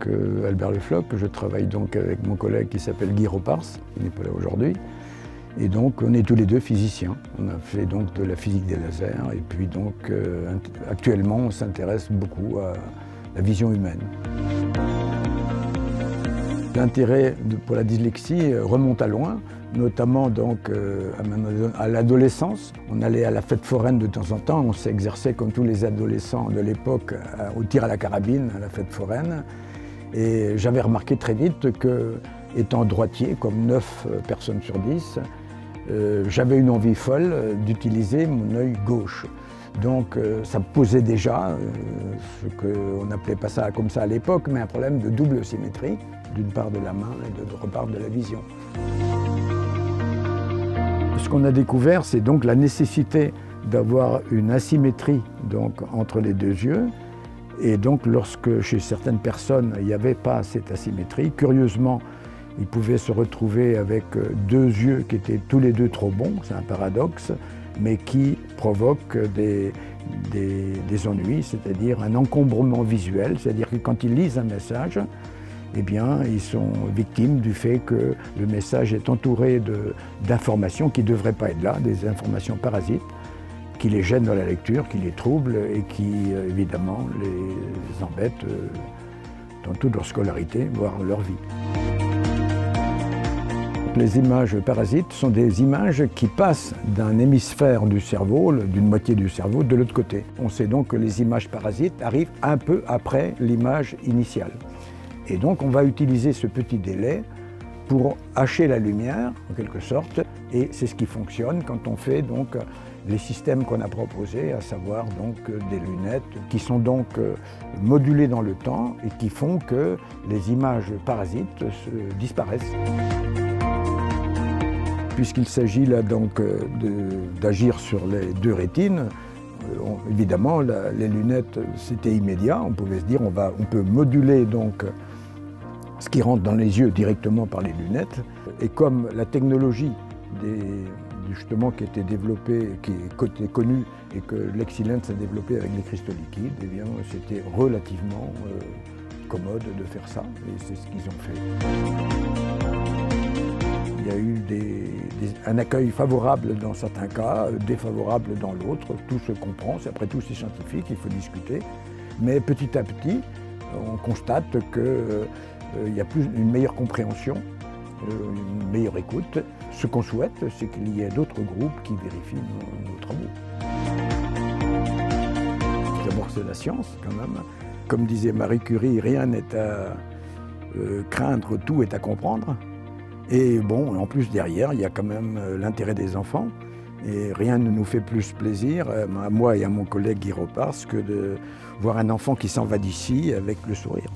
donc Albert Le Floch, je travaille donc avec mon collègue qui s'appelle Guy Ropars, qui n'est pas là aujourd'hui. Et donc on est tous les deux physiciens. On a fait donc de la physique des lasers et puis donc actuellement on s'intéresse beaucoup à la vision humaine. L'intérêt pour la dyslexie remonte à loin, notamment donc à l'adolescence. On allait à la fête foraine de temps en temps, on s'exerçait comme tous les adolescents de l'époque au tir à la carabine à la fête foraine. Et j'avais remarqué très vite que, étant droitier, comme 9 personnes sur 10, j'avais une envie folle d'utiliser mon œil gauche. Donc ça posait déjà, ce qu'on n'appelait pas ça comme ça à l'époque, mais un problème de double symétrie, d'une part de la main et d'autre part de la vision. Ce qu'on a découvert, c'est donc la nécessité d'avoir une asymétrie donc, entre les deux yeux. Et donc lorsque chez certaines personnes, il n'y avait pas cette asymétrie, curieusement, ils pouvaient se retrouver avec 2 yeux qui étaient tous les deux trop bons, c'est un paradoxe, mais qui provoquent des ennuis, c'est-à-dire un encombrement visuel, c'est-à-dire que quand ils lisent un message, eh bien, ils sont victimes du fait que le message est entouré d'informations qui ne devraient pas être là, des informations parasites, qui les gênent dans la lecture, qui les troublent et qui, évidemment, les embêtent dans toute leur scolarité, voire leur vie. Les images parasites sont des images qui passent d'un hémisphère du cerveau, d'une moitié du cerveau, de l'autre côté. On sait donc que les images parasites arrivent un peu après l'image initiale. Et donc on va utiliser ce petit délai pour hacher la lumière, en quelque sorte, et c'est ce qui fonctionne quand on fait donc les systèmes qu'on a proposés, à savoir donc des lunettes qui sont donc modulées dans le temps et qui font que les images parasites disparaissent. Puisqu'il s'agit là donc d'agir sur les 2 rétines, évidemment les lunettes c'était immédiat, on pouvait se dire on peut moduler donc ce qui rentre dans les yeux directement par les lunettes. Et comme la technologie justement qui était développée, qui est connue et que Lexilens a développé avec les cristaux liquides, eh bien c'était relativement commode de faire ça et c'est ce qu'ils ont fait. Il y a eu un accueil favorable dans certains cas, défavorable dans l'autre. Tout se comprend, après tout c'est scientifique, il faut discuter. Mais petit à petit, on constate qu'il y a une meilleure compréhension, une meilleure écoute. Ce qu'on souhaite, c'est qu'il y ait d'autres groupes qui vérifient nos travaux. D'abord c'est la science quand même. Comme disait Marie Curie, rien n'est à craindre, tout est à comprendre. Et bon, en plus derrière, il y a quand même l'intérêt des enfants. Et rien ne nous fait plus plaisir, à moi et à mon collègue Guy Ropars, que de voir un enfant qui s'en va d'ici avec le sourire.